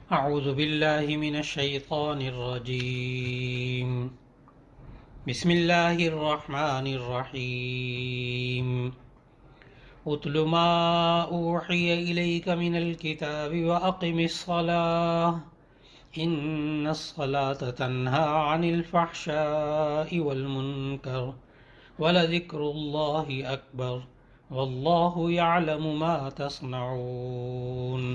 أعوذ بالله من الشيطان الرجيم. بسم الله الرحمن الرحيم. اتل ما أوحي إليك من الكتاب وأقم الصلاة إن الصلاة تنهى عن الفحشاء والمنكر ولذكر الله أكبر والله يعلم ما تصنعون.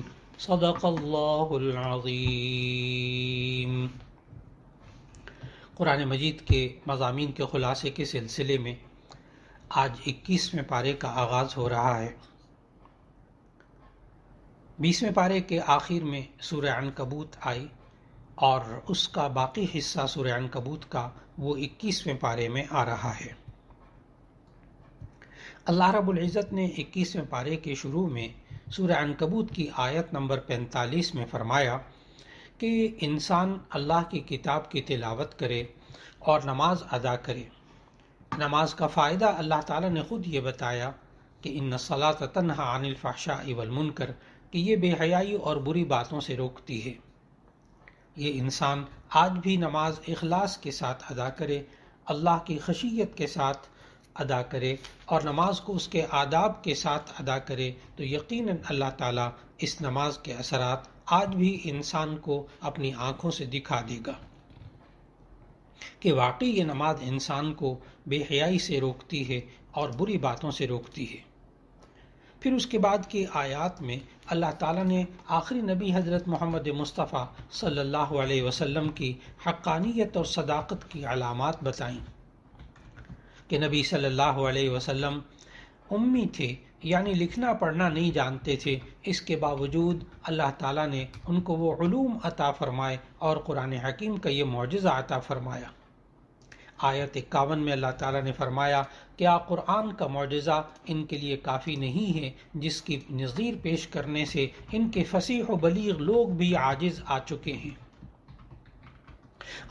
صدق اللہ العظیم. قرآن مجید کے مضامین کے خلاصے کے سلسلے میں آج 21ویں پارے کا آغاز ہو رہا ہے. 20ویں پارے کے آخر میں سورہ عنکبوت آئی اور اس کا باقی حصہ سورہ عنکبوت کا وہ 21ویں پارے میں آ رہا ہے. اللہ رب العزت نے 21ویں پارے کے شروع میں سورہ عنکبوت کی آیت نمبر 45 میں فرمایا کہ انسان اللہ کی کتاب کی تلاوت کرے اور نماز ادا کرے. نماز کا فائدہ اللہ تعالیٰ نے خود یہ بتایا کہ ان الصلاۃ تنہی عن الفحشاء والمنکر، کہ یہ بے حیائی اور بری باتوں سے روکتی ہے. یہ انسان آج بھی نماز اخلاص کے ساتھ ادا کرے، اللہ کی خشیت کے ساتھ ادا کرے اور نماز کو اس کے آداب کے ساتھ ادا کرے تو یقیناً اللہ تعالیٰ اس نماز کے اثرات آج بھی انسان کو اپنی آنکھوں سے دکھا دے گا کہ واقعی یہ نماز انسان کو بے حیائی سے روکتی ہے اور بری باتوں سے روکتی ہے. پھر اس کے بعد کی آیات میں اللہ تعالیٰ نے آخری نبی حضرت محمد مصطفیٰ صلی اللہ علیہ وسلم کی حقانیت اور صداقت کی علامات بتائیں کہ نبی صلی اللہ علیہ وسلم امی تھے، یعنی لکھنا پڑھنا نہیں جانتے تھے. اس کے باوجود اللہ تعالیٰ نے ان کو وہ علوم عطا فرمائے اور قرآن حکیم کا یہ معجزہ عطا فرمایا. آیت 51 میں اللہ تعالیٰ نے فرمایا کیا قرآن کا معجزہ ان کے لیے کافی نہیں ہے جس کی نظیر پیش کرنے سے ان کے فصیح و بلیغ لوگ بھی عاجز آ چکے ہیں.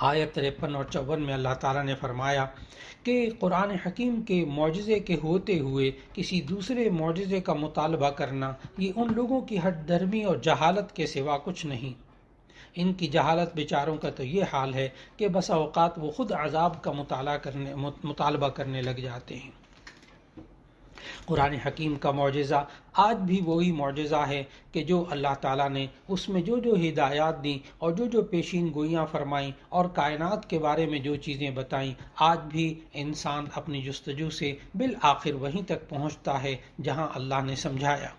آیت 53 اور 54 میں اللہ تعالیٰ نے فرمایا کہ قرآن حکیم کے معجزے کے ہوتے ہوئے کسی دوسرے معجزے کا مطالبہ کرنا یہ ان لوگوں کی ہٹ درمی اور جہالت کے سوا کچھ نہیں. ان کی جہالت بیچاروں کا تو یہ حال ہے کہ بسا اوقات وہ خود عذاب کا مطالبہ کرنے لگ جاتے ہیں. قرآن حکیم کا معجزہ آج بھی وہی معجزہ ہے کہ جو اللہ تعالیٰ نے اس میں جو جو ہدایات دیں اور جو جو پیشین گوئیاں فرمائیں اور کائنات کے بارے میں جو چیزیں بتائیں، آج بھی انسان اپنی جستجو سے بالآخر وہیں تک پہنچتا ہے جہاں اللہ نے سمجھایا.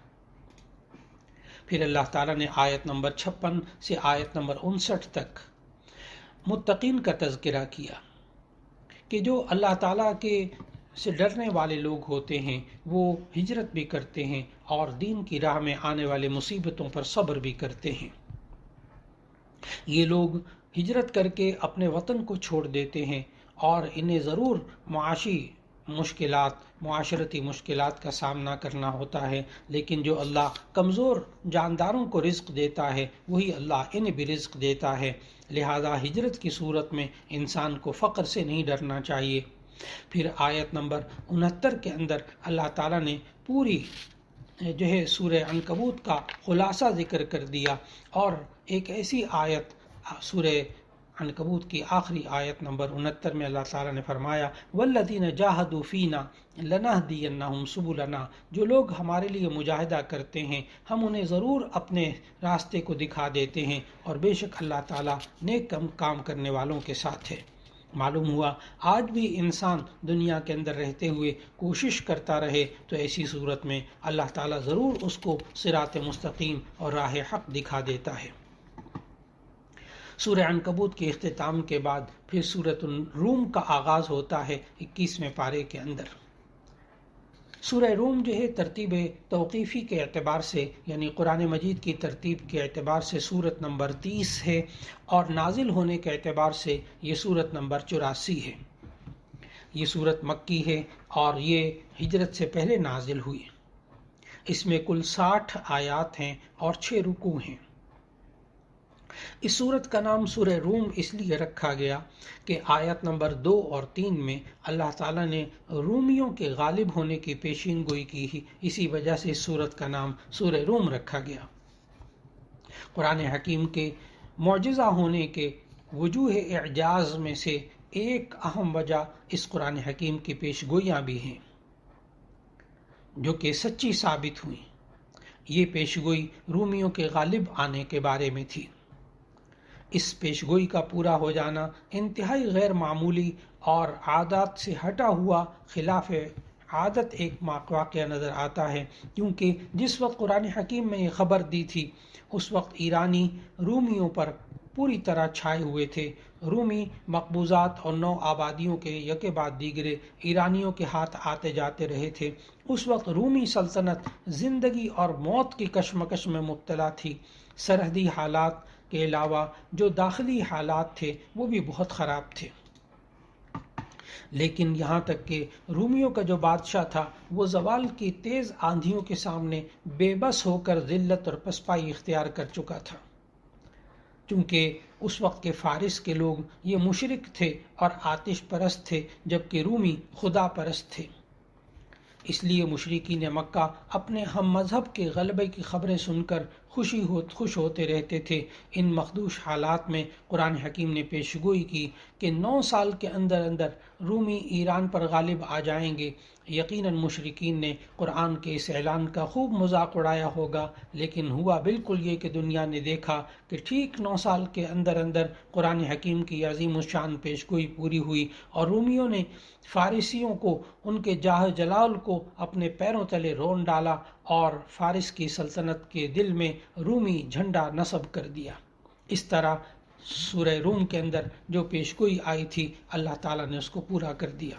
پھر اللہ تعالیٰ نے آیت نمبر 56 سے آیت نمبر 59 تک متقین کا تذکرہ کیا کہ جو اللہ تعالیٰ کے سے ڈرنے والے لوگ ہوتے ہیں وہ ہجرت بھی کرتے ہیں اور دین کی راہ میں آنے والے مصیبتوں پر صبر بھی کرتے ہیں. یہ لوگ ہجرت کر کے اپنے وطن کو چھوڑ دیتے ہیں اور انہیں ضرور معاشرتی مشکلات کا سامنا کرنا ہوتا ہے، لیکن جو اللہ کمزور جانداروں کو رزق دیتا ہے وہی اللہ انہیں بھی رزق دیتا ہے. لہذا ہجرت کی صورت میں انسان کو فقر سے نہیں ڈرنا چاہیے. پھر آیت نمبر 69 کے اندر اللہ تعالیٰ نے پوری سورہ عنکبوت کا خلاصہ ذکر کر دیا اور ایک ایسی آیت سورہ عنکبوت کی آخری آیت نمبر 69 میں اللہ تعالیٰ نے فرمایا والذین جاہدوا فینا لنہدینہم سبلنا، جو لوگ ہمارے لیے مجاہدہ کرتے ہیں ہم انہیں ضرور اپنے راستے کو دکھا دیتے ہیں اور بے شک اللہ تعالیٰ نیک کام کرنے والوں کے ساتھ ہے. معلوم ہوا آج بھی انسان دنیا کے اندر رہتے ہوئے کوشش کرتا رہے تو ایسی صورت میں اللہ تعالیٰ ضرور اس کو صراط مستقیم اور راہ حق دکھا دیتا ہے. سورہ عنکبوت کے اختتام کے بعد پھر سورۃ الروم کا آغاز ہوتا ہے 21ویں پارے کے اندر. سورہ روم ترتیب توقیفی کے اعتبار سے یعنی قرآن مجید کی ترتیب کے اعتبار سے سورت نمبر 30 ہے اور نازل ہونے کے اعتبار سے یہ سورت نمبر 84 ہے. یہ سورت مکی ہے اور یہ ہجرت سے پہلے نازل ہوئی. اس میں کل 60 آیات ہیں اور 6 رکوع ہیں. اس سورت کا نام سورہ روم اس لیے رکھا گیا کہ آیت نمبر 2 اور 3 میں اللہ تعالیٰ نے رومیوں کے غالب ہونے کی پیشین گوئی کی ہی، اسی وجہ سے اس سورت کا نام سورہ روم رکھا گیا. قرآن حکیم کے معجزہ ہونے کے وجوہ اعجاز میں سے ایک اہم وجہ اس قرآن حکیم کی پیشگوئیاں بھی ہیں جو کہ سچی ثابت ہوئیں۔ یہ پیشگوئی رومیوں کے غالب آنے کے بارے میں تھی۔ اس پیشگوئی کا پورا ہو جانا انتہائی غیر معمولی اور عادات سے ہٹا ہوا خلاف عادت ایک واقعہ نظر آتا ہے، کیونکہ جس وقت قرآن حکیم میں یہ خبر دی تھی اس وقت ایرانی رومیوں پر پوری طرح چھائے ہوئے تھے۔ رومی مقبوضات اور نو آبادیوں کے یکے بعد دیگرے ایرانیوں کے ہاتھ آتے جاتے رہے تھے۔ اس وقت رومی سلطنت زندگی اور موت کی کشمکش میں مبتلا تھی۔ سرحدی حالات کے علاوہ جو داخلی حالات تھے وہ بھی بہت خراب تھے، لیکن یہاں تک کہ رومیوں کا جو بادشاہ تھا وہ زوال کی تیز آندھیوں کے سامنے بے بس ہو کر ذلت اور پسپائی اختیار کر چکا تھا، چونکہ اس وقت کے فارس کے لوگ یہ مشرک تھے اور آتش پرست تھے، جبکہ رومی خدا پرست تھے۔ اس لیے مشرکین مکہ اپنے ہم مذہب کے غلبے کی خبریں سن کر خوش ہوتے رہتے تھے۔ ان مخدوش حالات میں قرآن حکیم نے پیشگوئی کی کہ 9 سال کے اندر اندر رومی ایران پر غالب آ جائیں گے۔ یقیناً مشرکین نے قرآن کے اس اعلان کا خوب مذاق اڑایا ہوگا، لیکن ہوا بالکل یہ کہ دنیا نے دیکھا کہ ٹھیک 9 سال کے اندر اندر قرآن حکیم کی عظیم الشان پیشگوئی پوری ہوئی، اور رومیوں نے فارسیوں کو، ان کے جاہ جلال کو اپنے پیروں تلے رون ڈالا اور فارس کی سلطنت کے دل میں رومی جھنڈا نصب کر دیا۔ اس طرح سورہ روم کے اندر جو پیشگوئی آئی تھی اللہ تعالیٰ نے اس کو پورا کر دیا۔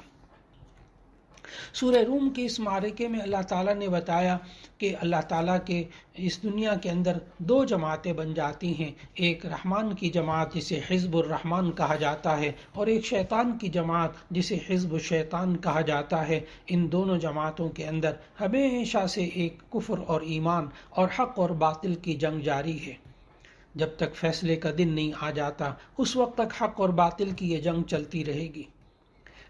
سورہ روم کے اس معرکے میں اللہ تعالیٰ نے بتایا کہ اللہ تعالیٰ کے اس دنیا کے اندر 2 جماعتیں بن جاتی ہیں، ایک رحمان کی جماعت جسے حزب الرحمان کہا جاتا ہے، اور ایک شیطان کی جماعت جسے حزب الشیطان کہا جاتا ہے۔ ان دونوں جماعتوں کے اندر ہمیشہ سے ایک کفر اور ایمان اور حق اور باطل کی جنگ جاری ہے۔ جب تک فیصلے کا دن نہیں آ جاتا اس وقت تک حق اور باطل کی یہ جنگ چلتی رہے گی،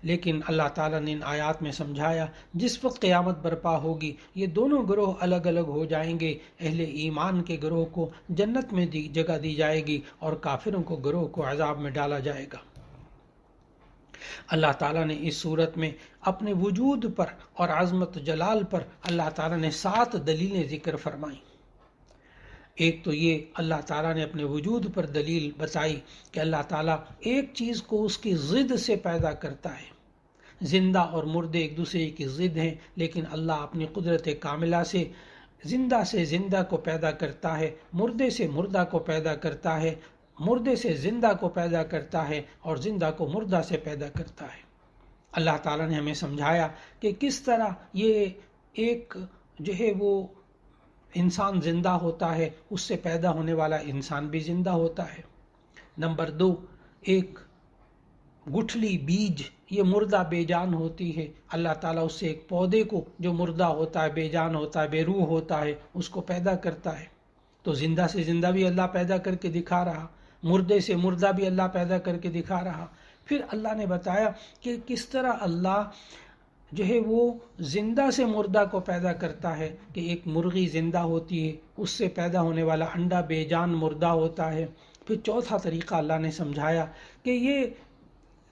لیکن اللہ تعالیٰ نے ان آیات میں سمجھایا جس وقت قیامت برپا ہوگی یہ دونوں گروہ الگ الگ ہو جائیں گے۔ اہل ایمان کے گروہ کو جنت میں جگہ دی جائے گی اور کافروں کو گروہ کو عذاب میں ڈالا جائے گا۔ اللہ تعالیٰ نے اس صورت میں اپنے وجود پر اور عظمت جلال پر اللہ تعالیٰ نے 7 دلیلیں ذکر فرمائیں۔ ایک تو یہ اللہ تعالیٰ نے اپنے وجود پر دلیل بتائی کہ اللہ تعالیٰ ایک چیز کو اس کی ضد سے پیدا کرتا ہے۔ زندہ اور مردے ایک دوسرے کی ضد ہیں، لیکن اللہ اپنی قدرت کاملہ سے زندہ کو پیدا کرتا ہے، مردے سے مردہ کو پیدا کرتا ہے، مردے سے زندہ کو پیدا کرتا ہے، اور زندہ کو مردہ سے پیدا کرتا ہے۔ اللہ تعالیٰ نے ہمیں سمجھایا کہ کس طرح یہ ایک جو ہے وہ انسان زندہ ہوتا ہے، اس سے پیدا ہونے والا انسان بھی زندہ ہوتا ہے۔ نمبر 2، ایک گٹھلی بیج یہ مردہ بے جان ہوتی ہے، اللہ تعالیٰ اس سے ایک پودے کو جو مردہ ہوتا ہے، بے جان ہوتا ہے، بے روح ہوتا ہے، اس کو پیدا کرتا ہے۔ تو زندہ سے زندہ بھی اللہ پیدا کر کے دکھا رہا، مردے سے مردہ بھی اللہ پیدا کر کے دکھا رہا۔ پھر اللہ نے بتایا کہ کس طرح اللہ جو ہے وہ زندہ سے مردہ کو پیدا کرتا ہے، کہ ایک مرغی زندہ ہوتی ہے، اس سے پیدا ہونے والا انڈا بے جان مردہ ہوتا ہے۔ پھر چوتھا طریقہ اللہ نے سمجھایا کہ یہ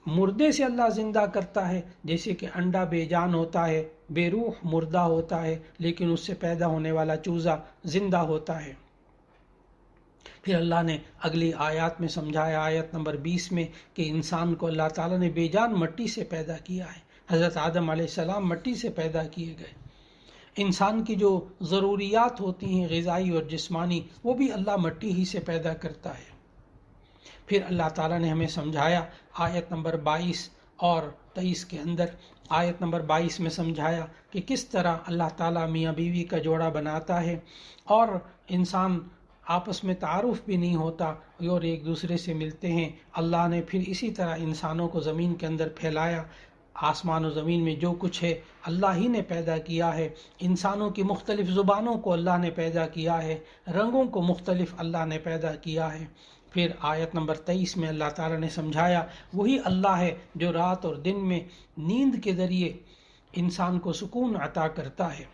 مردے سے اللہ زندہ کرتا ہے، جیسے کہ انڈا بے جان ہوتا ہے، بے روح مردہ ہوتا ہے، لیکن اس سے پیدا ہونے والا چوزا زندہ ہوتا ہے۔ پھر اللہ نے اگلی آیات میں سمجھایا، آیت نمبر 20 میں، کہ انسان کو اللہ تعالیٰ نے بے جان مٹی سے پیدا کیا ہے۔ حضرت آدم علیہ السلام مٹی سے پیدا کیے گئے۔ انسان کی جو ضروریات ہوتی ہیں غذائی اور جسمانی، وہ بھی اللہ مٹی ہی سے پیدا کرتا ہے۔ پھر اللہ تعالیٰ نے ہمیں سمجھایا آیت نمبر 22 اور 23 کے اندر، آیت نمبر 22 میں سمجھایا کہ کس طرح اللہ تعالیٰ میاں بیوی کا جوڑا بناتا ہے، اور انسان آپس میں تعارف بھی نہیں ہوتا اور ایک دوسرے سے ملتے ہیں۔ اللہ نے پھر اسی طرح انسانوں کو زمین کے اندر پھیلایا۔ آسمان و زمین میں جو کچھ ہے اللہ ہی نے پیدا کیا ہے۔ انسانوں کی مختلف زبانوں کو اللہ نے پیدا کیا ہے، رنگوں کو مختلف اللہ نے پیدا کیا ہے۔ پھر آیت نمبر 23 میں اللہ تعالیٰ نے سمجھایا وہی اللہ ہے جو رات اور دن میں نیند کے ذریعے انسان کو سکون عطا کرتا ہے۔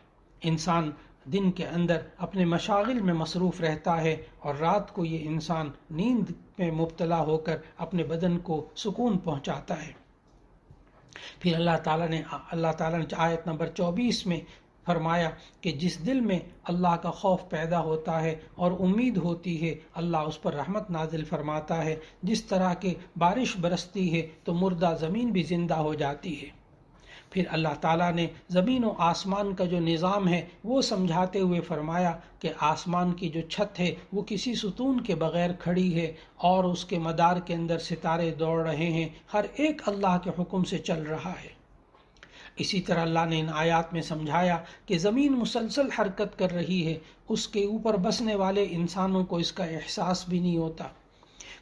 انسان دن کے اندر اپنے مشاغل میں مصروف رہتا ہے اور رات کو یہ انسان نیند میں مبتلا ہو کر اپنے بدن کو سکون پہنچاتا ہے۔ پھر اللہ تعالیٰ نے آیت نمبر 24 میں فرمایا کہ جس دل میں اللہ کا خوف پیدا ہوتا ہے اور امید ہوتی ہے، اللہ اس پر رحمت نازل فرماتا ہے۔ جس طرح کہ بارش برستی ہے تو مردہ زمین بھی زندہ ہو جاتی ہے۔ پھر اللہ تعالیٰ نے زمین و آسمان کا جو نظام ہے وہ سمجھاتے ہوئے فرمایا کہ آسمان کی جو چھت ہے وہ کسی ستون کے بغیر کھڑی ہے اور اس کے مدار کے اندر ستارے دوڑ رہے ہیں، ہر ایک اللہ کے حکم سے چل رہا ہے۔ اسی طرح اللہ نے ان آیات میں سمجھایا کہ زمین مسلسل حرکت کر رہی ہے، اس کے اوپر بسنے والے انسانوں کو اس کا احساس بھی نہیں ہوتا۔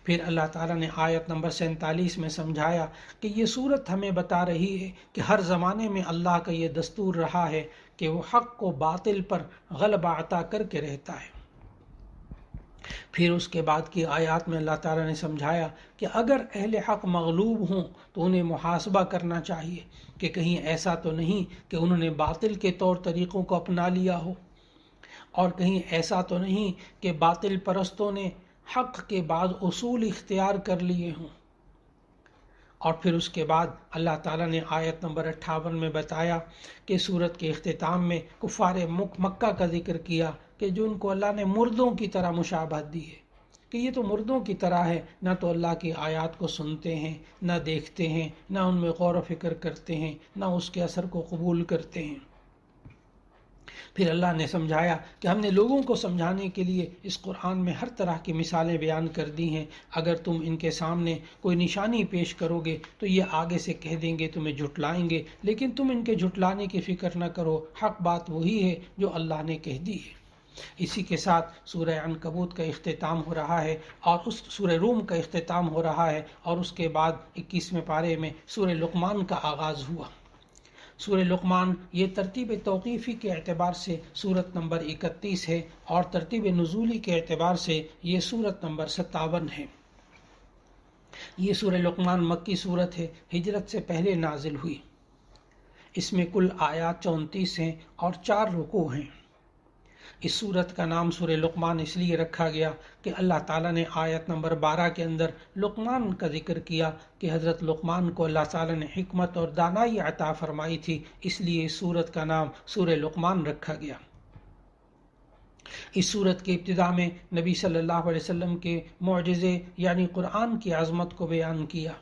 پھر اللہ تعالیٰ نے آیت نمبر 47 میں سمجھایا کہ یہ صورت ہمیں بتا رہی ہے کہ ہر زمانے میں اللہ کا یہ دستور رہا ہے کہ وہ حق کو باطل پر غلبہ عطا کر کے رہتا ہے۔ پھر اس کے بعد کی آیات میں اللہ تعالیٰ نے سمجھایا کہ اگر اہل حق مغلوب ہوں تو انہیں محاسبہ کرنا چاہیے کہ کہیں ایسا تو نہیں کہ انہوں نے باطل کے طور طریقوں کو اپنا لیا ہو، اور کہیں ایسا تو نہیں کہ باطل پرستوں نے حق کے بعد اصول اختیار کر لیے ہوں۔ اور پھر اس کے بعد اللہ تعالیٰ نے آیت نمبر 58 میں بتایا کہ سورت کے اختتام میں کفار مکہ کا ذکر کیا کہ جو ان کو اللہ نے مردوں کی طرح مشابہت دی ہے، کہ یہ تو مردوں کی طرح ہے، نہ تو اللہ کی آیات کو سنتے ہیں، نہ دیکھتے ہیں، نہ ان میں غور و فکر کرتے ہیں، نہ اس کے اثر کو قبول کرتے ہیں۔ پھر اللہ نے سمجھایا کہ ہم نے لوگوں کو سمجھانے کے لیے اس قرآن میں ہر طرح کی مثالیں بیان کر دی ہیں، اگر تم ان کے سامنے کوئی نشانی پیش کرو گے تو یہ آگے سے کہہ دیں گے، تمہیں جھٹلائیں گے، لیکن تم ان کے جھٹلانے کی فکر نہ کرو، حق بات وہی ہے جو اللہ نے کہہ دی ہے۔ اسی کے ساتھ سورہ عنکبوت کا اختتام ہو رہا ہے اور اس سورہ روم کا اختتام ہو رہا ہے، اور اس کے بعد 21ویں پارے میں سورہ لقمان کا آغاز ہوا۔ سورہ لقمان یہ ترتیب توقیفی کے اعتبار سے سورت نمبر 31 ہے، اور ترتیب نزولی کے اعتبار سے یہ سورت نمبر 57 ہے۔ یہ سورہ لقمان مکی سورت ہے، ہجرت سے پہلے نازل ہوئی۔ اس میں کل آیات 34 ہیں اور 4 رکوع ہیں۔ اس سورت کا نام سورہ لقمان اس لیے رکھا گیا کہ اللہ تعالیٰ نے آیت نمبر 12 کے اندر لقمان کا ذکر کیا کہ حضرت لقمان کو اللہ تعالیٰ نے حکمت اور دانائی عطا فرمائی تھی، اس لیے اس سورت کا نام سورہ لقمان رکھا گیا۔ اس سورت کی ابتدا میں نبی صلی اللہ علیہ وسلم کے معجزے یعنی قرآن کی عظمت کو بیان کیا،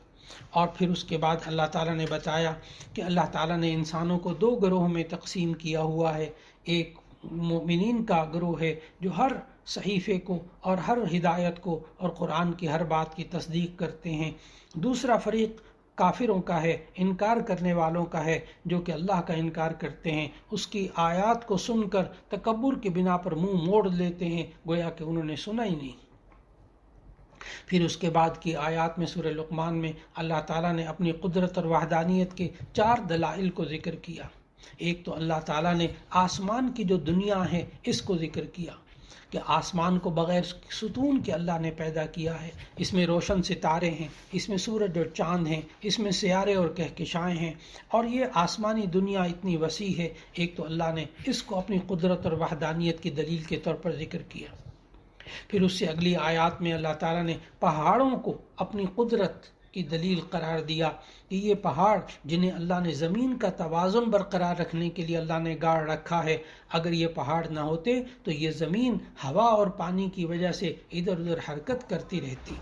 اور پھر اس کے بعد اللہ تعالیٰ نے بتایا کہ اللہ تعالیٰ نے انسانوں کو 2 گروہ میں تقسیم کیا ہوا ہے۔ ایک مومنین کا گروہ ہے جو ہر صحیفے کو اور ہر ہدایت کو اور قرآن کی ہر بات کی تصدیق کرتے ہیں۔ دوسرا فریق کافروں کا ہے، انکار کرنے والوں کا ہے، جو کہ اللہ کا انکار کرتے ہیں، اس کی آیات کو سن کر تکبر کی بنا پر منہ موڑ لیتے ہیں، گویا کہ انہوں نے سنا ہی نہیں۔ پھر اس کے بعد کی آیات میں سورہ لقمان میں اللہ تعالیٰ نے اپنی قدرت اور وحدانیت کے 4 دلائل کو ذکر کیا۔ ایک تو اللہ تعالیٰ نے آسمان کی جو دنیا ہے اس کو ذکر کیا کہ آسمان کو بغیر ستون کے اللہ نے پیدا کیا ہے، اس میں روشن ستارے ہیں، اس میں سورج اور چاند ہیں، اس میں سیارے اور کہکشائیں ہیں، اور یہ آسمانی دنیا اتنی وسیع ہے۔ ایک تو اللہ نے اس کو اپنی قدرت اور وحدانیت کی دلیل کے طور پر ذکر کیا۔ پھر اس سے اگلی آیات میں اللہ تعالیٰ نے پہاڑوں کو اپنی قدرت کی دلیل قرار دیا کہ یہ پہاڑ جنہیں اللہ نے زمین کا توازن برقرار رکھنے کے لیے اللہ نے گاڑ رکھا ہے، اگر یہ پہاڑ نہ ہوتے تو یہ زمین ہوا اور پانی کی وجہ سے ادھر ادھر حرکت کرتی رہتی۔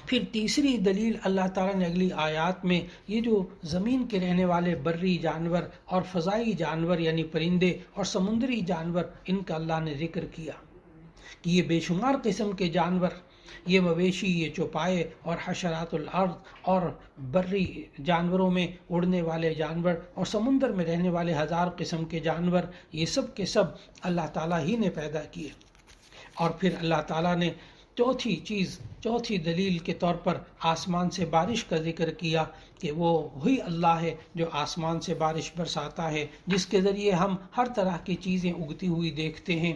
پھر تیسری دلیل اللہ تعالیٰ نے اگلی آیات میں یہ جو زمین کے رہنے والے بری جانور اور فضائی جانور یعنی پرندے اور سمندری جانور، ان کا اللہ نے ذکر کیا کہ یہ بے شمار قسم کے جانور، یہ مویشی، یہ چوپائے اور حشرات الارض اور بری جانوروں میں اڑنے والے جانور اور سمندر میں رہنے والے 1000 قسم کے جانور، یہ سب کے سب اللہ تعالیٰ ہی نے پیدا کیے۔ اور پھر اللہ تعالیٰ نے چوتھی دلیل کے طور پر آسمان سے بارش کا ذکر کیا کہ وہ وہی اللہ ہے جو آسمان سے بارش برساتا ہے، جس کے ذریعے ہم ہر طرح کی چیزیں اگتی ہوئی دیکھتے ہیں۔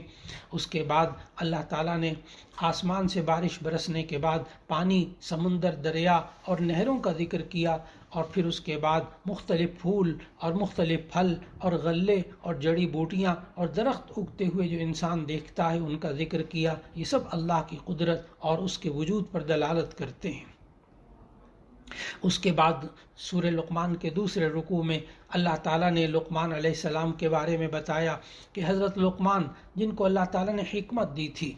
اس کے بعد اللہ تعالیٰ نے آسمان سے بارش برسنے کے بعد پانی، سمندر، دریا اور نہروں کا ذکر کیا، اور پھر اس کے بعد مختلف پھول اور مختلف پھل اور غلے اور جڑی بوٹیاں اور درخت اگتے ہوئے جو انسان دیکھتا ہے ان کا ذکر کیا. یہ سب اللہ کی قدرت اور اس کے وجود پر دلالت کرتے ہیں. اس کے بعد سورہ لقمان کے دوسرے رکوع میں اللہ تعالیٰ نے لقمان علیہ السلام کے بارے میں بتایا کہ حضرت لقمان جن کو اللہ تعالیٰ نے حکمت دی تھی،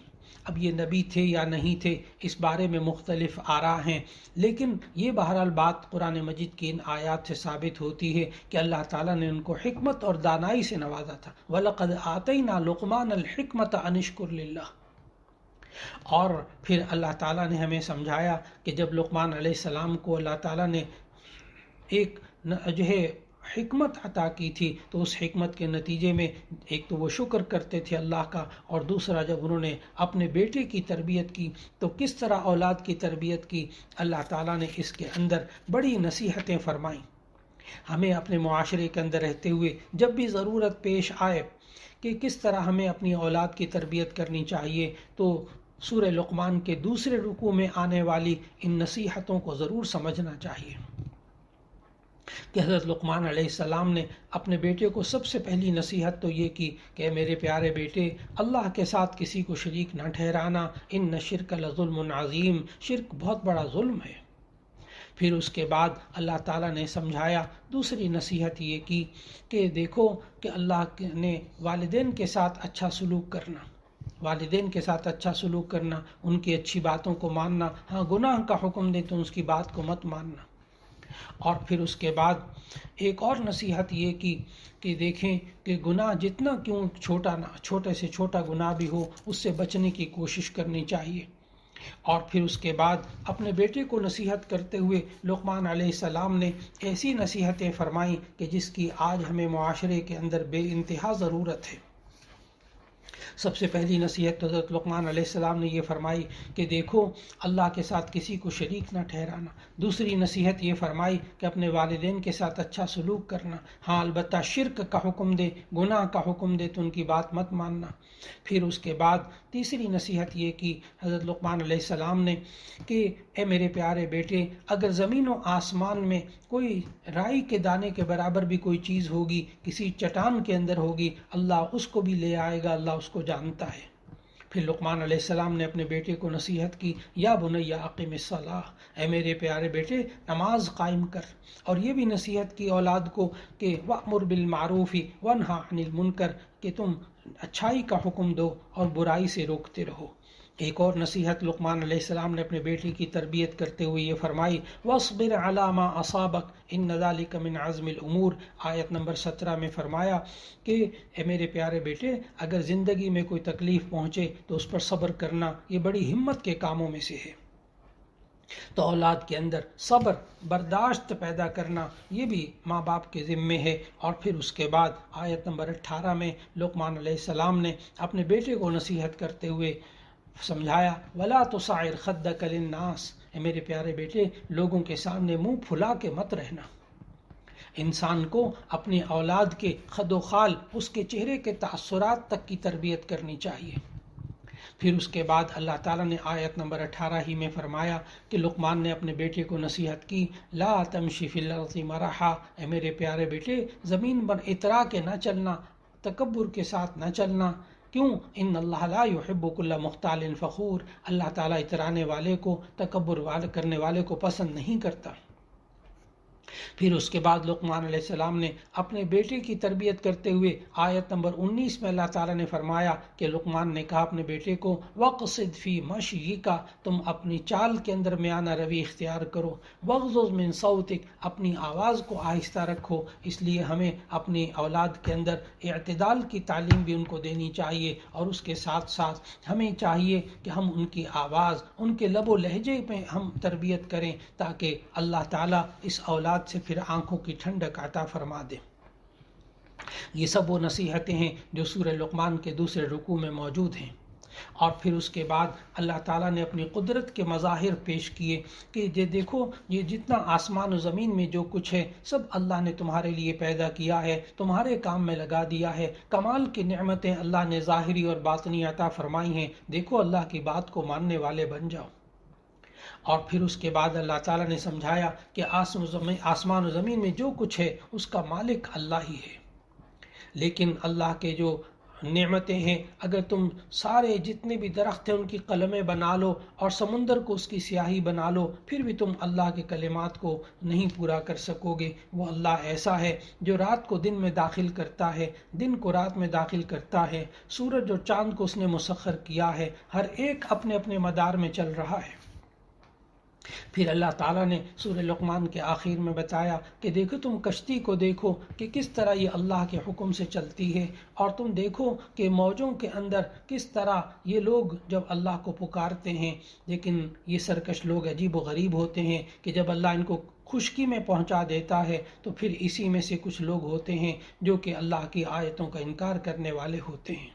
اب یہ نبی تھے یا نہیں تھے اس بارے میں مختلف آراء ہیں، لیکن یہ بہرحال بات قرآن مجید کی ان آیات سے ثابت ہوتی ہے کہ اللہ تعالیٰ نے ان کو حکمت اور دانائی سے نوازا تھا. وَلَقَدْ آتَيْنَا لُقْمَانَ الْحِكْمَةَ أَنِ اشْكُرْ لِلَّهِ. اور پھر اللہ تعالیٰ نے ہمیں سمجھایا کہ جب لقمان علیہ السلام کو اللہ تعالیٰ نے ایک جو ہے حکمت عطا کی تھی تو اس حکمت کے نتیجے میں ایک تو وہ شکر کرتے تھے اللہ کا، اور دوسرا جب انہوں نے اپنے بیٹے کی تربیت کی تو کس طرح اولاد کی تربیت کی. اللہ تعالیٰ نے اس کے اندر بڑی نصیحتیں فرمائیں. ہمیں اپنے معاشرے کے اندر رہتے ہوئے جب بھی ضرورت پیش آئے کہ کس طرح ہمیں اپنی اولاد کی تربیت کرنی چاہیے تو سورہ لقمان کے دوسرے رکوع میں آنے والی ان نصیحتوں کو ضرور سمجھنا چاہیے کہ حضرت لقمان علیہ السلام نے اپنے بیٹے کو سب سے پہلی نصیحت تو یہ کی کہ میرے پیارے بیٹے، اللہ کے ساتھ کسی کو شریک نہ ٹھہرانا. ان شرک لظلم عظیم، شرک بہت بڑا ظلم ہے. پھر اس کے بعد اللہ تعالیٰ نے سمجھایا، دوسری نصیحت یہ کی کہ دیکھو کہ اللہ نے والدین کے ساتھ اچھا سلوک کرنا، والدین کے ساتھ اچھا سلوک کرنا، ان کی اچھی باتوں کو ماننا. ہاں گناہ کا حکم دے تو اس کی بات کو مت ماننا. اور پھر اس کے بعد ایک اور نصیحت یہ کی کہ دیکھیں کہ گناہ جتنا کیوں چھوٹے سے چھوٹا گناہ بھی ہو اس سے بچنے کی کوشش کرنی چاہیے. اور پھر اس کے بعد اپنے بیٹے کو نصیحت کرتے ہوئے لقمان علیہ السلام نے ایسی نصیحتیں فرمائیں کہ جس کی آج ہمیں معاشرے کے اندر بے انتہا ضرورت ہے. سب سے پہلی نصیحت حضرت لقمان علیہ السلام نے یہ فرمائی کہ دیکھو اللہ کے ساتھ کسی کو شریک نہ ٹھہرانا. دوسری نصیحت یہ فرمائی کہ اپنے والدین کے ساتھ اچھا سلوک کرنا. ہاں البتہ شرک کا حکم دے، گناہ کا حکم دے تو ان کی بات مت ماننا. پھر اس کے بعد تیسری نصیحت یہ کی حضرت لقمان علیہ السلام نے کہ اے میرے پیارے بیٹے، اگر زمین و آسمان میں کوئی رائی کے دانے کے برابر بھی کوئی چیز ہوگی، کسی چٹان کے اندر ہوگی، اللہ اس کو بھی لے آئے گا، اللہ اس کو جانتا ہے. پھر لقمان علیہ السلام نے اپنے بیٹے کو نصیحت کی، یا بنی اقم الصلاۃ، اے میرے پیارے بیٹے نماز قائم کر. اور یہ بھی نصیحت کی اولاد کو کہ وأمر بالمعروف وانہا عن المنکر، کہ تم اچھائی کا حکم دو اور برائی سے روکتے رہو. ایک اور نصیحت لقمان علیہ السلام نے اپنے بیٹے کی تربیت کرتے ہوئے یہ فرمائی، وَاصْبِرْ عَلَى مَا أَصَابَكَ إِنَّ ذَلِكَ مِنْ عَزْمِ الْأُمُورِ. آیت نمبر 17 میں فرمایا کہ اے میرے پیارے بیٹے، اگر زندگی میں کوئی تکلیف پہنچے تو اس پر صبر کرنا، یہ بڑی ہمت کے کاموں میں سے ہے. تو اولاد کے اندر صبر، برداشت پیدا کرنا یہ بھی ماں باپ کے ذمے ہے. اور پھر اس کے بعد آیت نمبر 18 میں لقمان علیہ السلام نے اپنے بیٹے کو نصیحت کرتے ہوئے سمجھایا، وَلَا تُصَعِّرْ خَدَّكَ لِلنَّاسِ، اے میرے پیارے بیٹے لوگوں کے سامنے منہ پھلا کے مت رہنا. انسان کو اپنی اولاد کے خد و خال، اس کے چہرے کے تاثرات تک کی تربیت کرنی چاہیے. پھر اس کے بعد اللہ تعالیٰ نے آیت نمبر 18 ہی میں فرمایا کہ لقمان نے اپنے بیٹے کو نصیحت کی، لا تمشی فی الارض مرحا، اے میرے پیارے بیٹے زمین پر اترا کے نہ چلنا، تکبر کے ساتھ نہ چلنا. کیوں؟ ان اللہ لا يحب كل مختال فخور، اللہ تعالیٰ اترانے والے کو، تکبر کرنے والے کو پسند نہیں کرتا. پھر اس کے بعد لقمان علیہ السلام نے اپنے بیٹے کی تربیت کرتے ہوئے آیت نمبر 19 میں اللہ تعالیٰ نے فرمایا کہ لقمان نے کہا اپنے بیٹے کو، وَقْصِدْ فِي مَشْيِكَ، تم اپنی چال کے اندر میانہ روی اختیار کرو، وَغْضُضْ مِن صَوْتِكَ، اپنی آواز کو آہستہ رکھو. اس لیے ہمیں اپنی اولاد کے اندر اعتدال کی تعلیم بھی ان کو دینی چاہیے، اور اس کے ساتھ ساتھ ہمیں چاہیے کہ ہم ان کی آواز، ان کے لب و لہجے پہ ہم تربیت کریں تاکہ اللہ تعالیٰ اس اولاد سے پھر آنکھوں کی ٹھنڈک عطا فرما دے. یہ سب وہ نصیحتیں ہیں جو سورہ لقمان کے دوسرے رکوع میں موجود ہیں. اور پھر اس کے بعد اللہ تعالیٰ نے اپنی قدرت کے مظاہر پیش کیے کہ یہ دیکھو، یہ جتنا آسمان و زمین میں جو کچھ ہے سب اللہ نے تمہارے لیے پیدا کیا ہے، تمہارے کام میں لگا دیا ہے. کمال کی نعمتیں اللہ نے ظاہری اور باطنی عطا فرمائی ہیں. دیکھو اللہ کی بات کو ماننے والے بن جاؤ. اور پھر اس کے بعد اللہ تعالیٰ نے سمجھایا کہ آسمان و زمین میں جو کچھ ہے اس کا مالک اللہ ہی ہے، لیکن اللہ کے جو نعمتیں ہیں، اگر تم سارے جتنے بھی درخت ہیں ان کی قلمیں بنا لو اور سمندر کو اس کی سیاہی بنا لو، پھر بھی تم اللہ کے کلمات کو نہیں پورا کر سکو گے۔ وہ اللہ ایسا ہے جو رات کو دن میں داخل کرتا ہے، دن کو رات میں داخل کرتا ہے، سورج اور چاند کو اس نے مسخر کیا ہے، ہر ایک اپنے اپنے مدار میں چل رہا ہے۔ پھر اللہ تعالیٰ نے سورہ لقمان کے آخر میں بتایا کہ دیکھو تم کشتی کو دیکھو کہ کس طرح یہ اللہ کے حکم سے چلتی ہے، اور تم دیکھو کہ موجوں کے اندر کس طرح یہ لوگ جب اللہ کو پکارتے ہیں، لیکن یہ سرکش لوگ عجیب و غریب ہوتے ہیں کہ جب اللہ ان کو خشکی میں پہنچا دیتا ہے تو پھر اسی میں سے کچھ لوگ ہوتے ہیں جو کہ اللہ کی آیتوں کا انکار کرنے والے ہوتے ہیں۔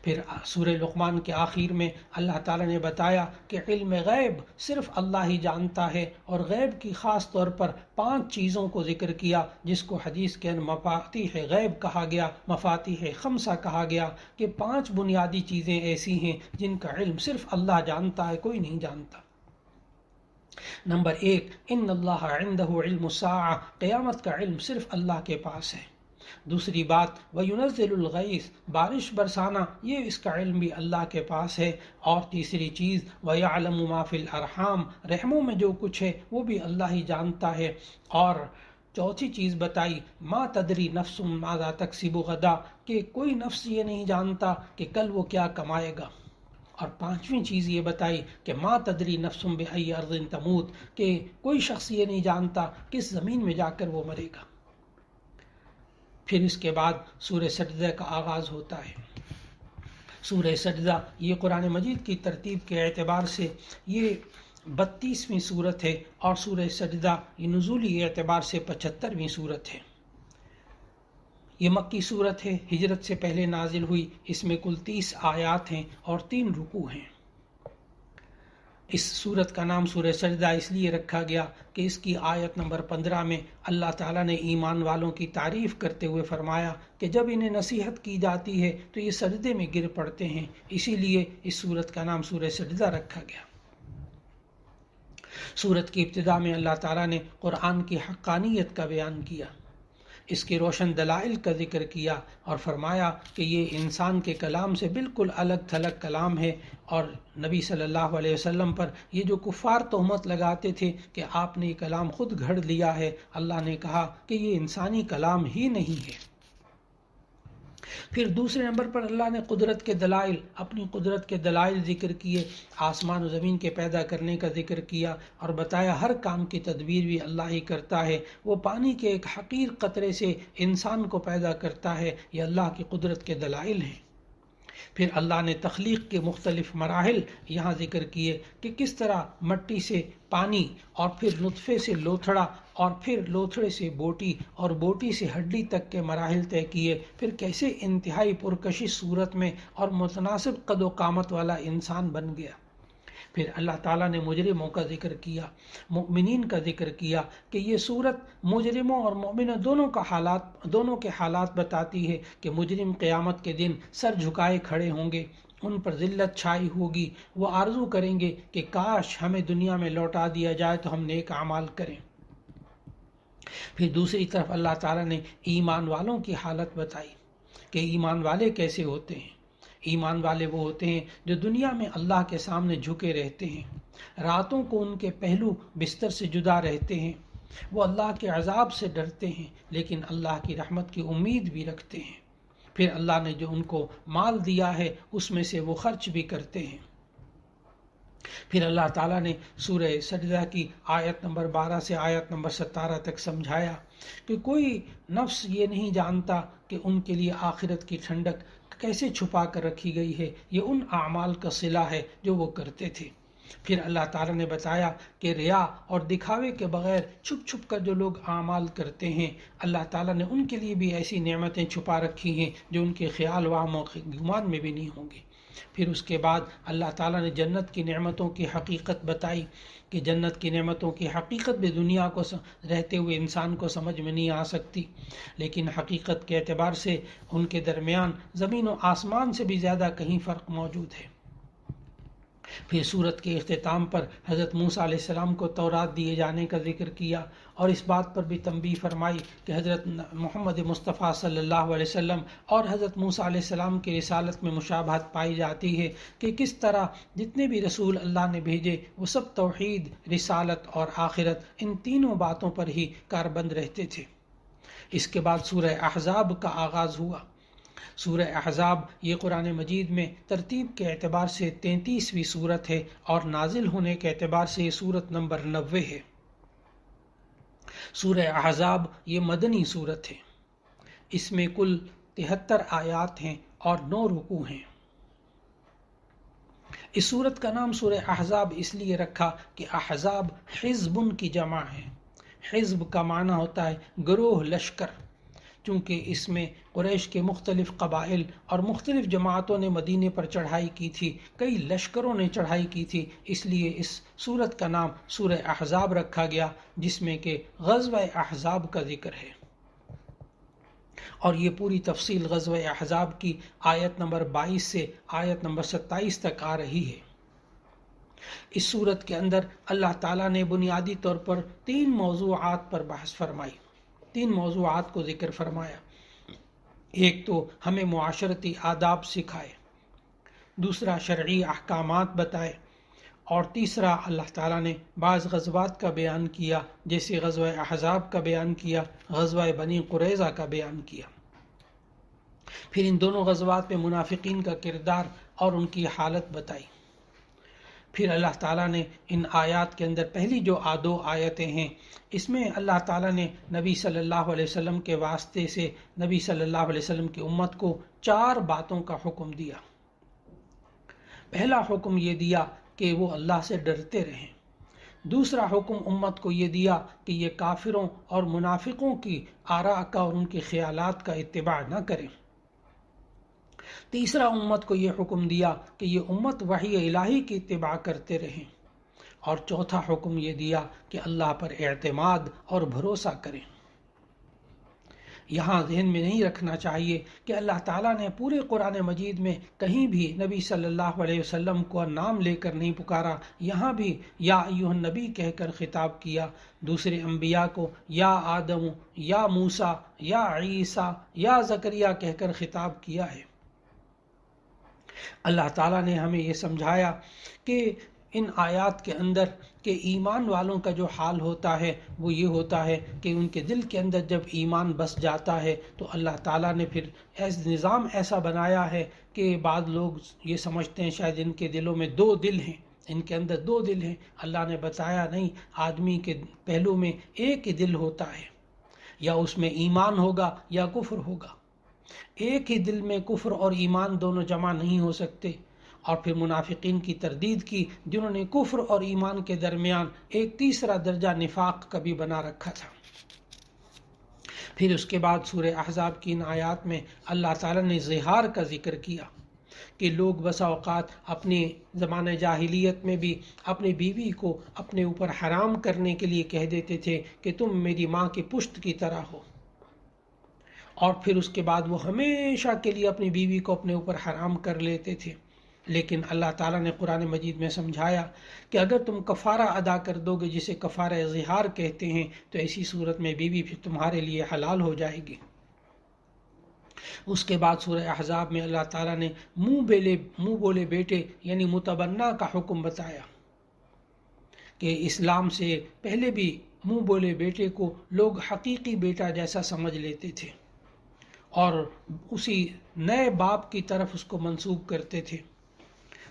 پھر سورہ لقمان کے آخر میں اللہ تعالیٰ نے بتایا کہ علم غیب صرف اللہ ہی جانتا ہے، اور غیب کی خاص طور پر 5 چیزوں کو ذکر کیا جس کو حدیث کے اندر مفاتیح غیب کہا گیا، مفاتیح خمسہ کہا گیا، کہ 5 بنیادی چیزیں ایسی ہیں جن کا علم صرف اللہ جانتا ہے، کوئی نہیں جانتا۔ نمبر 1، ان اللہ عنده علم الساعہ، قیامت کا علم صرف اللہ کے پاس ہے۔ دوسری بات، وَيُنَزِّلُ الْغَيْثَ، بارش برسانا، یہ اس کا علم بھی اللہ کے پاس ہے۔ اور تیسری چیز، وَيَعْلَمُ مَا فِي الْأَرْحَامِ، رحموں میں جو کچھ ہے وہ بھی اللہ ہی جانتا ہے۔ اور چوتھی چیز بتائی، ما تدری نفس ماذا تکسب غدا، کہ کوئی نفس یہ نہیں جانتا کہ کل وہ کیا کمائے گا۔ اور 5ویں چیز یہ بتائی کہ ما تدری نفس بأی ارض تموت، کہ کوئی شخص یہ نہیں جانتا کس زمین میں جا کر وہ مرے گا۔ پھر اس کے بعد سورہ سجدہ کا آغاز ہوتا ہے۔ سورہ سجدہ یہ قرآن مجید کی ترتیب کے اعتبار سے یہ 32ویں صورت ہے، اور سورہ سجدہ یہ نزولی اعتبار سے 75ویں صورت ہے۔ یہ مکی صورت ہے، ہجرت سے پہلے نازل ہوئی، اس میں کل 30 آیات ہیں اور 3 رکوع ہیں۔ اس صورت کا نام سورہ سجدہ اس لیے رکھا گیا کہ اس کی آیت نمبر 15 میں اللہ تعالیٰ نے ایمان والوں کی تعریف کرتے ہوئے فرمایا کہ جب انہیں نصیحت کی جاتی ہے تو یہ سجدے میں گر پڑتے ہیں، اسی لیے اس صورت کا نام سورہ سجدہ رکھا گیا۔ صورت کی ابتدا میں اللہ تعالیٰ نے قرآن کی حقانیت کا بیان کیا، اس کے روشن دلائل کا ذکر کیا، اور فرمایا کہ یہ انسان کے کلام سے بالکل الگ تھلگ کلام ہے۔ اور نبی صلی اللہ علیہ وسلم پر یہ جو کفار تہمت لگاتے تھے کہ آپ نے یہ کلام خود گھڑ لیا ہے، اللہ نے کہا کہ یہ انسانی کلام ہی نہیں ہے۔ پھر دوسرے نمبر پر اللہ نے قدرت کے دلائل، اپنی قدرت کے دلائل ذکر کیے، آسمان و زمین کے پیدا کرنے کا ذکر کیا، اور بتایا ہر کام کی تدبیر بھی اللہ ہی کرتا ہے۔ وہ پانی کے ایک حقیر قطرے سے انسان کو پیدا کرتا ہے، یہ اللہ کی قدرت کے دلائل ہیں۔ پھر اللہ نے تخلیق کے مختلف مراحل یہاں ذکر کیے کہ کس طرح مٹی سے پانی، اور پھر نطفے سے لوتھڑا، اور پھر لوتھڑے سے بوٹی، اور بوٹی سے ہڈی تک کے مراحل طے کیے، پھر کیسے انتہائی پرکشش صورت میں اور متناسب قد و قامت والا انسان بن گیا۔ پھر اللہ تعالیٰ نے مجرموں کا ذکر کیا، مؤمنین کا ذکر کیا، کہ یہ صورت مجرموں اور مومنوں دونوں کے حالات بتاتی ہے کہ مجرم قیامت کے دن سر جھکائے کھڑے ہوں گے، ان پر ذلت چھائی ہوگی، وہ آرزو کریں گے کہ کاش ہمیں دنیا میں لوٹا دیا جائے تو ہم نیک اعمال کریں۔ پھر دوسری طرف اللہ تعالیٰ نے ایمان والوں کی حالت بتائی کہ ایمان والے کیسے ہوتے ہیں۔ ایمان والے وہ ہوتے ہیں جو دنیا میں اللہ کے سامنے جھکے رہتے ہیں، راتوں کو ان کے پہلو بستر سے جدا رہتے ہیں، وہ اللہ کے عذاب سے ڈرتے ہیں لیکن اللہ کی رحمت کی امید بھی رکھتے ہیں۔ پھر اللہ نے جو ان کو مال دیا ہے اس میں سے وہ خرچ بھی کرتے ہیں۔ پھر اللہ تعالیٰ نے سورہ سجدہ کی آیت نمبر 12 سے آیت نمبر 17 تک سمجھایا کہ کوئی نفس یہ نہیں جانتا کہ ان کے لیے آخرت کی ٹھنڈک کیسے چھپا کر رکھی گئی ہے، یہ ان اعمال کا صلہ ہے جو وہ کرتے تھے۔ پھر اللہ تعالیٰ نے بتایا کہ ریا اور دکھاوے کے بغیر چھپ چھپ کر جو لوگ اعمال کرتے ہیں، اللہ تعالیٰ نے ان کے لیے بھی ایسی نعمتیں چھپا رکھی ہیں جو ان کے خیال وہم و گمان میں بھی نہیں ہوں گی۔ پھر اس کے بعد اللہ تعالیٰ نے جنت کی نعمتوں کی حقیقت بتائی کہ جنت کی نعمتوں کی حقیقت بھی دنیا کو رہتے ہوئے انسان کو سمجھ میں نہیں آ سکتی، لیکن حقیقت کے اعتبار سے ان کے درمیان زمین و آسمان سے بھی زیادہ کہیں فرق موجود ہے۔ پھر صورت کے اختتام پر حضرت موسیٰ علیہ السلام کو تورات دیے جانے کا ذکر کیا اور اس بات پر بھی تنبیہ فرمائی کہ حضرت محمد مصطفیٰ صلی اللہ علیہ وسلم اور حضرت موسیٰ علیہ السلام کی رسالت میں مشابہت پائی جاتی ہے کہ کس طرح جتنے بھی رسول اللہ نے بھیجے وہ سب توحید، رسالت اور آخرت ان تینوں باتوں پر ہی کاربند رہتے تھے۔ اس کے بعد سورہ احزاب کا آغاز ہوا۔ سورہ احزاب یہ قرآن مجید میں ترتیب کے اعتبار سے 33ویں سورت ہے اور نازل ہونے کے اعتبار سے یہ سورت نمبر 90 ہے۔ سورہ احزاب یہ مدنی سورت ہے۔ اس میں کل 73 آیات ہیں اور 9 رکوع ہیں۔ اس سورت کا نام سورہ احزاب اس لیے رکھا کہ احزاب حزب کی جمع ہے۔ حزب کا معنی ہوتا ہے گروہ، لشکر۔ چونکہ اس میں قریش کے مختلف قبائل اور مختلف جماعتوں نے مدینے پر چڑھائی کی تھی، کئی لشکروں نے چڑھائی کی تھی، اس لیے اس سورت کا نام سورہ احزاب رکھا گیا، جس میں کہ غزوہ احزاب کا ذکر ہے۔ اور یہ پوری تفصیل غزوہ احزاب کی آیت نمبر 22 سے آیت نمبر 27 تک آ رہی ہے۔ اس سورت کے اندر اللہ تعالیٰ نے بنیادی طور پر 3 موضوعات پر بحث فرمائی، 3 موضوعات کو ذکر فرمایا۔ ایک تو ہمیں معاشرتی آداب سکھائے، دوسرا شرعی احکامات بتائے، اور تیسرا اللہ تعالیٰ نے بعض غزوات کا بیان کیا، جیسے غزوہ احزاب کا بیان کیا، غزوہ بنی قریظہ کا بیان کیا۔ پھر ان دونوں غزوات میں منافقین کا کردار اور ان کی حالت بتائی۔ پھر اللہ تعالیٰ نے ان آیات کے اندر پہلی جو 2 آیتیں ہیں، اس میں اللہ تعالیٰ نے نبی صلی اللہ علیہ وسلم کے واسطے سے نبی صلی اللہ علیہ وسلم کی امت کو 4 باتوں کا حکم دیا۔ پہلا حکم یہ دیا کہ وہ اللہ سے ڈرتے رہیں۔ دوسرا حکم امت کو یہ دیا کہ یہ کافروں اور منافقوں کی آراء کا اور ان کے خیالات کا اتباع نہ کریں۔ تیسرا امت کو یہ حکم دیا کہ یہ امت وحی الہی کی اتباع کرتے رہیں۔ اور چوتھا حکم یہ دیا کہ اللہ پر اعتماد اور بھروسہ کریں۔ یہاں ذہن میں نہیں رکھنا چاہیے کہ اللہ تعالیٰ نے پورے قرآن مجید میں کہیں بھی نبی صلی اللہ علیہ وسلم کو نام لے کر نہیں پکارا، یہاں بھی یا ایھا النبی کہہ کر خطاب کیا۔ دوسرے انبیاء کو یا آدم، یا موسیٰ، یا عیسیٰ، یا زکریا کہہ کر خطاب کیا ہے۔ اللہ تعالیٰ نے ہمیں یہ سمجھایا کہ ان آیات کے اندر کہ ایمان والوں کا جو حال ہوتا ہے وہ یہ ہوتا ہے کہ ان کے دل کے اندر جب ایمان بس جاتا ہے تو اللہ تعالیٰ نے پھر نظام ایسا بنایا ہے کہ بعض لوگ یہ سمجھتے ہیں شاید ان کے دلوں میں 2 دل ہیں، ان کے اندر 2 دل ہیں۔ اللہ نے بتایا نہیں، آدمی کے پہلو میں ایک ہی دل ہوتا ہے، یا اس میں ایمان ہوگا یا کفر ہوگا۔ ایک ہی دل میں کفر اور ایمان دونوں جمع نہیں ہو سکتے۔ اور پھر منافقین کی تردید کی، جنہوں نے کفر اور ایمان کے درمیان ایک تیسرا درجہ نفاق کا بھی بنا رکھا تھا۔ پھر اس کے بعد سورہ احزاب کی ان آیات میں اللہ تعالیٰ نے زہار کا ذکر کیا کہ لوگ بسا اوقات اپنے زمانہ جاہلیت میں بھی اپنی بیوی کو اپنے اوپر حرام کرنے کے لیے کہہ دیتے تھے کہ تم میری ماں کی پشت کی طرح ہو، اور پھر اس کے بعد وہ ہمیشہ کے لیے اپنی بیوی کو اپنے اوپر حرام کر لیتے تھے۔ لیکن اللہ تعالیٰ نے قرآن مجید میں سمجھایا کہ اگر تم کفارہ ادا کر دو گے، جسے کفارہ ظہار کہتے ہیں، تو ایسی صورت میں بیوی پھر تمہارے لیے حلال ہو جائے گی۔ اس کے بعد سورہ احزاب میں اللہ تعالیٰ نے منہ بولے بیٹے یعنی متبنہ کا حکم بتایا کہ اسلام سے پہلے بھی منہ بولے بیٹے کو لوگ حقیقی بیٹا جیسا سمجھ لیتے تھے اور اسی نئے باپ کی طرف اس کو منسوب کرتے تھے۔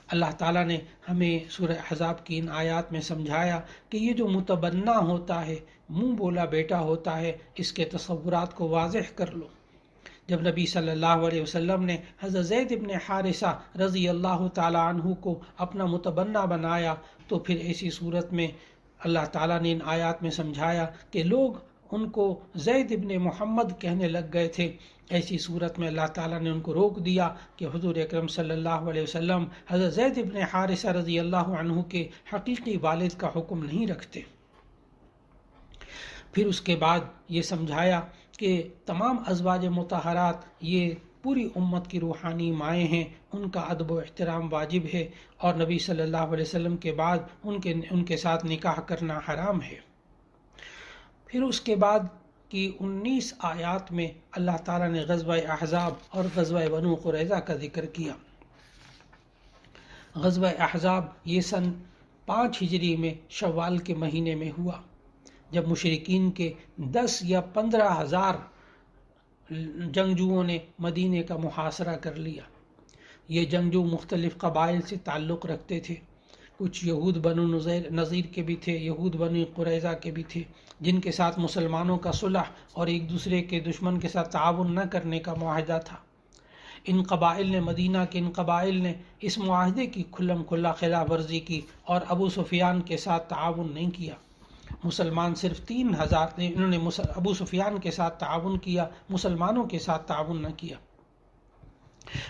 اللہ تعالیٰ نے ہمیں سورہ احزاب کی ان آیات میں سمجھایا کہ یہ جو متبنہ ہوتا ہے، منہ بولا بیٹا ہوتا ہے، اس کے تصورات کو واضح کر لو۔ جب نبی صلی اللہ علیہ وسلم نے حضرت زید بن حارثہ رضی اللہ تعالیٰ عنہ کو اپنا متبنہ بنایا تو پھر ایسی صورت میں اللہ تعالیٰ نے ان آیات میں سمجھایا کہ لوگ ان کو زید ابن محمد کہنے لگ گئے تھے۔ ایسی صورت میں اللہ تعالیٰ نے ان کو روک دیا کہ حضور اکرم صلی اللہ علیہ وسلم حضرت زید ابن حارثہ رضی اللہ عنہ کے حقیقی والد کا حکم نہیں رکھتے۔ پھر اس کے بعد یہ سمجھایا کہ تمام ازواج مطہرات یہ پوری امت کی روحانی مائیں ہیں، ان کا ادب و احترام واجب ہے، اور نبی صلی اللہ علیہ وسلم کے بعد ان کے ساتھ نکاح کرنا حرام ہے۔ پھر اس کے بعد کی 19 آیات میں اللہ تعالیٰ نے غزوہ احزاب اور غزوہ بنو قریظہ کا ذکر کیا۔ غزوہ احزاب یہ سن 5 ہجری میں شوال کے مہینے میں ہوا، جب مشرکین کے 10 یا 15 ہزار جنگجوؤں نے مدینے کا محاصرہ کر لیا۔ یہ جنگجو مختلف قبائل سے تعلق رکھتے تھے، کچھ یہود بنو نذیر کے بھی تھے، یہود بنو قریظہ کے بھی تھے، جن کے ساتھ مسلمانوں کا صلح اور ایک دوسرے کے دشمن کے ساتھ تعاون نہ کرنے کا معاہدہ تھا۔ مدینہ کے ان قبائل نے اس معاہدے کی کھلم کھلا خلاف ورزی کی اور ابو سفیان کے ساتھ تعاون نہیں کیا۔ مسلمان صرف 3000 تھے، انہوں نے ابو سفیان کے ساتھ تعاون کیا، مسلمانوں کے ساتھ تعاون نہ کیا۔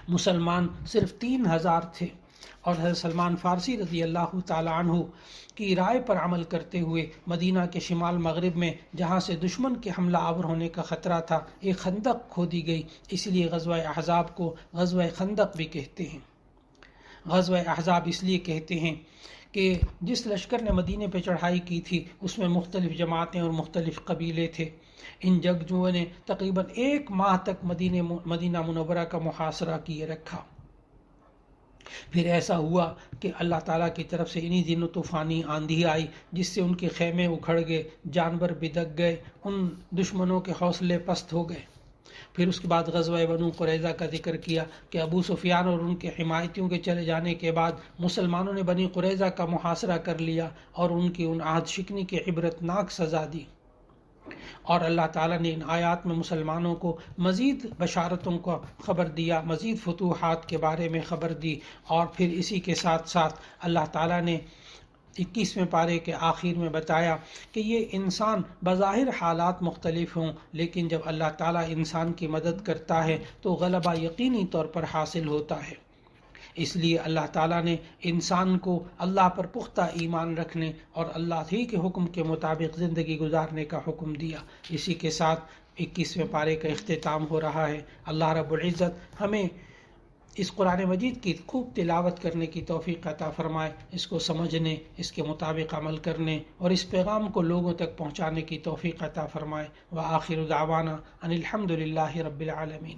مسلمان صرف 3000 تھے، اور حضرت سلمان فارسی رضی اللہ تعالی عنہ کی رائے پر عمل کرتے ہوئے مدینہ کے شمال مغرب میں جہاں سے دشمن کے حملہ آور ہونے کا خطرہ تھا، ایک خندق کھودی گئی، اس لیے غزوہ احزاب کو غزوہ خندق بھی کہتے ہیں۔ غزوہ احزاب اس لیے کہتے ہیں کہ جس لشکر نے مدینے پہ چڑھائی کی تھی اس میں مختلف جماعتیں اور مختلف قبیلے تھے۔ ان جنگجوؤں نے تقریباً 1 ماہ تک مدینہ منورہ کا محاصرہ کیے رکھا۔ پھر ایسا ہوا کہ اللہ تعالیٰ کی طرف سے انہی دنوں طوفانی آندھی آئی، جس سے ان کے خیمے اکھڑ گئے، جانور بدک گئے، ان دشمنوں کے حوصلے پست ہو گئے۔ پھر اس کے بعد غزوہ بنو قریظہ کا ذکر کیا کہ ابو سفیان اور ان کے حمایتیوں کے چلے جانے کے بعد مسلمانوں نے بنی قریظہ کا محاصرہ کر لیا اور ان کی ان عہد شکنی کی عبرتناک سزا دی۔ اور اللہ تعالیٰ نے ان آیات میں مسلمانوں کو مزید بشارتوں کا خبر دیا، مزید فتوحات کے بارے میں خبر دی، اور پھر اسی کے ساتھ ساتھ اللہ تعالیٰ نے 21ویں پارے کے آخر میں بتایا کہ یہ انسان بظاہر حالات مختلف ہوں، لیکن جب اللہ تعالیٰ انسان کی مدد کرتا ہے تو غلبہ یقینی طور پر حاصل ہوتا ہے۔ اس لیے اللہ تعالیٰ نے انسان کو اللہ پر پختہ ایمان رکھنے اور اللہ ہی کے حکم کے مطابق زندگی گزارنے کا حکم دیا۔ اسی کے ساتھ 21ویں پارے کا اختتام ہو رہا ہے۔ اللہ رب العزت ہمیں اس قرآن مجید کی خوب تلاوت کرنے کی توفیق عطا فرمائے، اس کو سمجھنے، اس کے مطابق عمل کرنے اور اس پیغام کو لوگوں تک پہنچانے کی توفیق عطا فرمائے۔ وآخر دعوانا ان الحمد للہ رب العالمین۔